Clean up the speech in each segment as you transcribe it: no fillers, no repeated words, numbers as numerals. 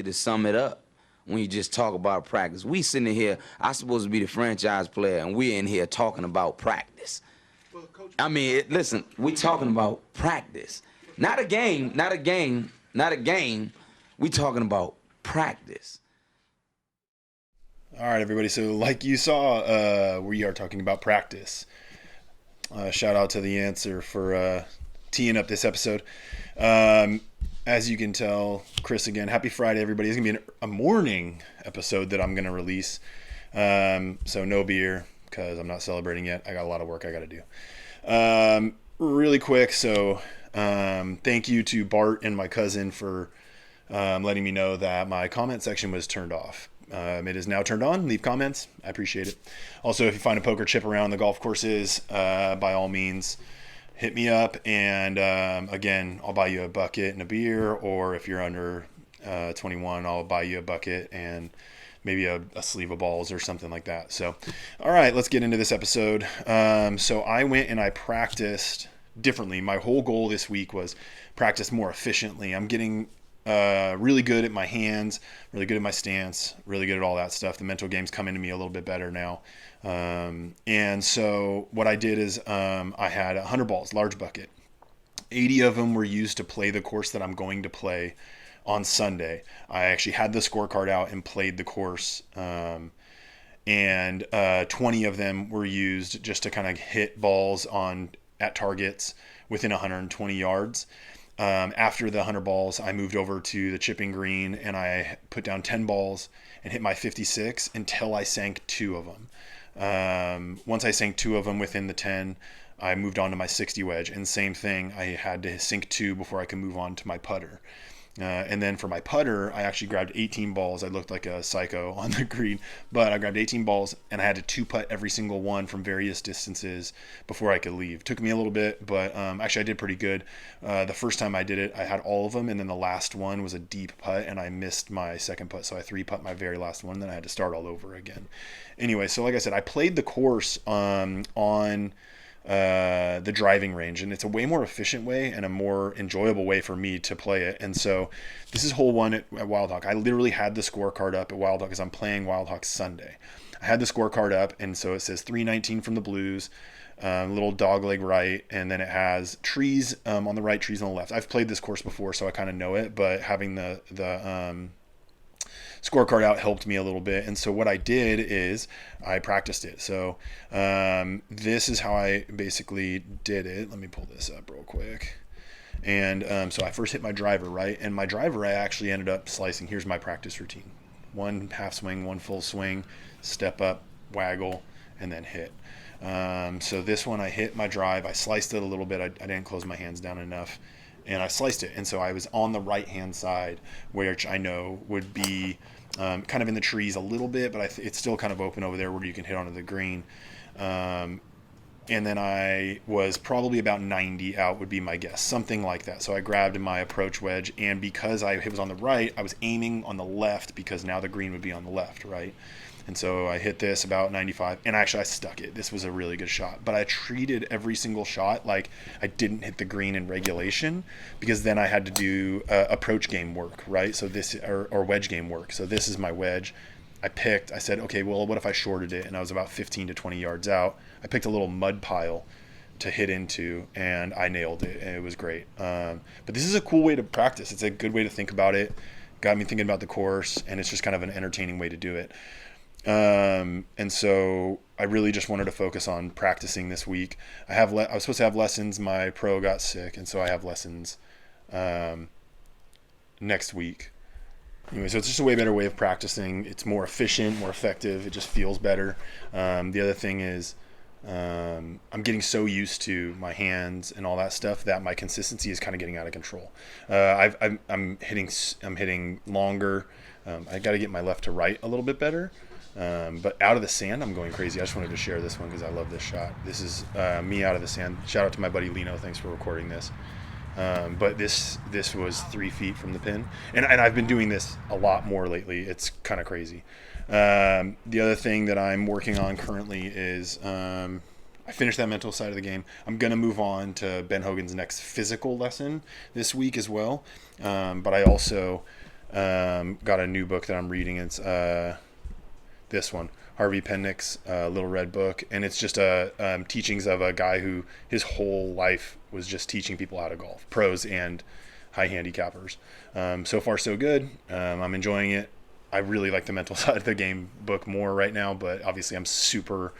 easy to sum it up when you just talk about practice. We sitting here, I'm supposed to be the franchise player, and we're in here talking about practice. Well, Coach, I mean, listen, we talking about practice. Not a game, not a game, not a game. We talking about practice. all right, everybody. So, like you saw, we are talking about practice. Shout out to the answer for teeing up this episode. As you can tell, Chris again. Happy Friday, everybody. It's gonna be a morning episode that I'm gonna release. So no beer because I'm not celebrating yet. I got a lot of work I got to do. Really quick. So thank you to Bart and my cousin for letting me know that my comment section was turned off. It is now turned on. Leave comments. I appreciate it. Also, if you find a poker chip around the golf courses, by all means, hit me up. And again, I'll buy you a bucket and a beer. Or if you're under 21, I'll buy you a bucket and maybe a sleeve of balls or something like that. So, all right, let's get into this episode. So I went and I practiced differently. My whole goal this week was practice more efficiently. I'm getting really good at my hands, really good at my stance, really good at all that stuff. The mental game's coming to me a little bit better now. And so what I did is I had 100 balls, large bucket. 80 of them were used to play the course that I'm going to play on Sunday. I actually had the scorecard out and played the course. And 20 of them were used just to kind of hit balls at targets within 120 yards. After the 100 balls, I moved over to the chipping green and I put down 10 balls and hit my 56 until I sank 2 of them. Once I sank 2 of them within the 10, I moved on to my 60 wedge. And same thing, I had to sink 2 before I could move on to my putter. And then for my putter, I actually grabbed 18 balls. I looked like a psycho on the green, but I grabbed 18 balls and I had to 2-putt every single one from various distances before I could leave. Took me a little bit, but actually I did pretty good. The first time I did it, I had all of them, and then the last one was a deep putt, and I missed my second putt, so I 3-putt my very last one, then I had to start all over again. Anyway, so like I said, I played the course on the driving range, and it's a way more efficient way and a more enjoyable way for me to play it. And so this is hole 1 at Wild Hawk. I literally had the scorecard up at Wild Hawk because I'm playing Wild Hawk Sunday. I had the scorecard up, and so it says 319 from the blues, little dogleg right, and then it has trees on the right, trees on the left. I've played this course before, so I kind of know it, but having the scorecard out helped me a little bit. And so what I did is I practiced it. So this is how I basically did it. Let me pull this up real quick. And so I first hit my driver, right? And my driver, I actually ended up slicing. Here's my practice routine. 1 half swing, 1 full swing, step up, waggle, and then hit. So this one, I hit my drive. I sliced it a little bit. I didn't close my hands down enough. And I sliced it. And so I was on the right-hand side, which I know would be kind of in the trees a little bit, but it's still kind of open over there where you can hit onto the green. And then I was probably about 90 out would be my guess, something like that. So I grabbed my approach wedge, and because it was on the right, I was aiming on the left because now the green would be on the left, right? And so I hit this about 95, and actually I stuck it. This was a really good shot, but I treated every single shot like I didn't hit the green in regulation, because then I had to do approach game work, right? So this or wedge game work. So this is my wedge. I said, okay, well, what if I shorted it? And I was about 15 to 20 yards out. I picked a little mud pile to hit into, and I nailed it, and it was great. But this is a cool way to practice. It's a good way to think about it. Got me thinking about the course, and it's just kind of an entertaining way to do it. And so I really just wanted to focus on practicing this week. I was supposed to have lessons. My pro got sick, and so I have lessons next week. Anyway, so it's just a way better way of practicing. It's more efficient, more effective. It just feels better. The other thing is I'm getting so used to my hands and all that stuff that my consistency is kind of getting out of control. I'm hitting longer. I got to get my left to right a little bit better. But out of the sand, I'm going crazy. I just wanted to share this one because I love this shot. This is me out of the sand. Shout out to my buddy Lino. Thanks for recording this. But this was 3 feet from the pin. And I've been doing this a lot more lately. It's kind of crazy. The other thing that I'm working on currently is I finished that mental side of the game. I'm going to move on to Ben Hogan's next physical lesson this week as well. But I also Got a new book that I'm reading. It's this one, Harvey Pennick's Little Red Book, and it's just teachings of a guy who his whole life was just teaching people how to golf, pros and high handicappers. So far, so good. I'm enjoying it. I really like the mental side of the game book more right now, but obviously I'm super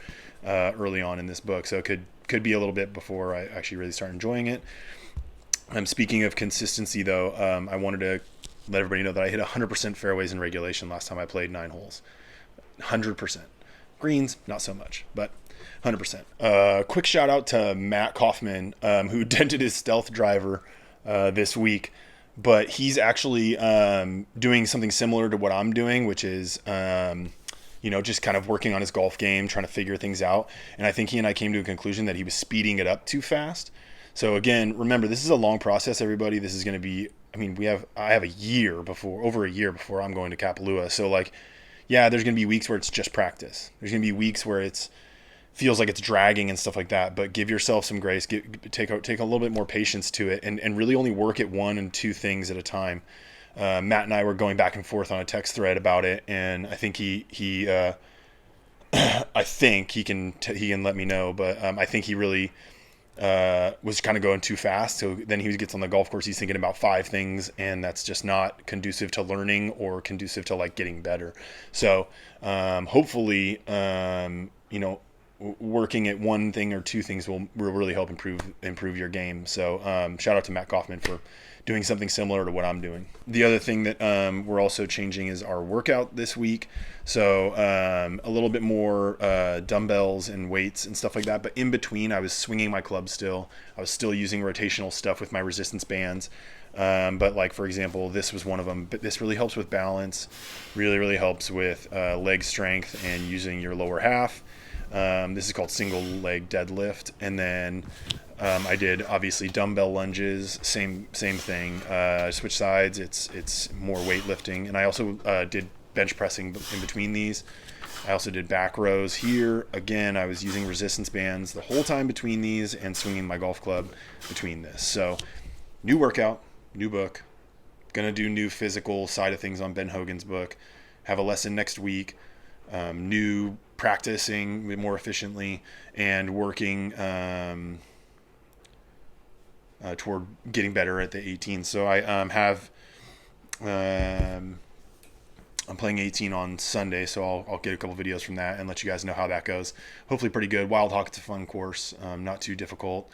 early on in this book, so it could be a little bit before I actually really start enjoying it. Speaking of consistency, though, I wanted to let everybody know that I hit 100% fairways in regulation last time I played 9 holes. 100%. Greens, not so much, but 100%. Quick shout out to Matt Kaufman, who dented his stealth driver this week, but he's actually doing something similar to what I'm doing, which is just kind of working on his golf game, trying to figure things out. And I think he and I came to a conclusion that he was speeding it up too fast. So again, remember, this is a long process, everybody. This is going to be, I have over a year before I'm going to Kapalua. So there's going to be weeks where it's just practice. There's going to be weeks where it's feels like it's dragging and stuff like that, but give yourself some grace, take a little bit more patience to it, and really only work at 1 and 2 things at a time. Matt and I were going back and forth on a text thread about it, and I think he I think he can let me know, but I think he really was kind of going too fast. So then he gets on the golf course, he's thinking about 5 things, and that's just not conducive to learning or conducive to getting better. So hopefully, working at 1 thing or 2 things will really help improve your game. So shout out to Matt Kaufman for doing something similar to what I'm doing. The other thing that we're also changing is our workout this week. So a little bit more dumbbells and weights and stuff like that. But in between, I was swinging my club still. I was still using rotational stuff with my resistance bands. But for example, this was one of them. But this really helps with balance, really helps with leg strength and using your lower half. This is called single leg deadlift. And then I did obviously dumbbell lunges, same thing. Switch sides, it's more weightlifting. And I also did bench pressing in between these. I also did back rows here. Again, I was using resistance bands the whole time between these and swinging my golf club between this. So new workout, new book. Gonna do new physical side of things on Ben Hogan's book. Have a lesson next week. New practicing more efficiently and working toward getting better at the 18. So I I'm playing 18 on Sunday, so I'll get a couple videos from that and let you guys know how that goes. Hopefully pretty good. Wild Hawk, it's a fun course, not too difficult.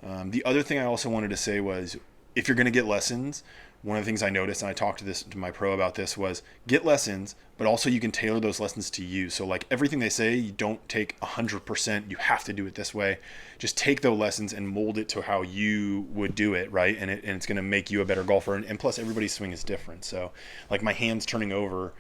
The other thing I also wanted to say was, if you're going to get lessons, one of the things I noticed, and I talked to my pro about this, was get lessons, but also you can tailor those lessons to you. So everything they say, you don't take 100%. You have to do it this way. Just take those lessons and mold it to how you would do it, right? And it's going to make you a better golfer. And plus, everybody's swing is different. So my hands turning over,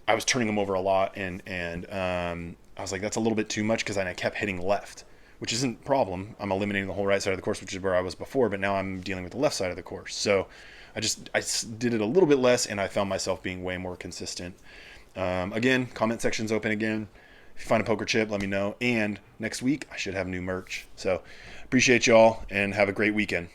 I was turning them over a lot, and I was like, that's a little bit too much, because I kept hitting left, which isn't a problem. I'm eliminating the whole right side of the course, which is where I was before, but now I'm dealing with the left side of the course. So I did it a little bit less, and I found myself being way more consistent. Again, comment section's open again. If you find a poker chip, let me know. And next week, I should have new merch. So appreciate y'all, and have a great weekend.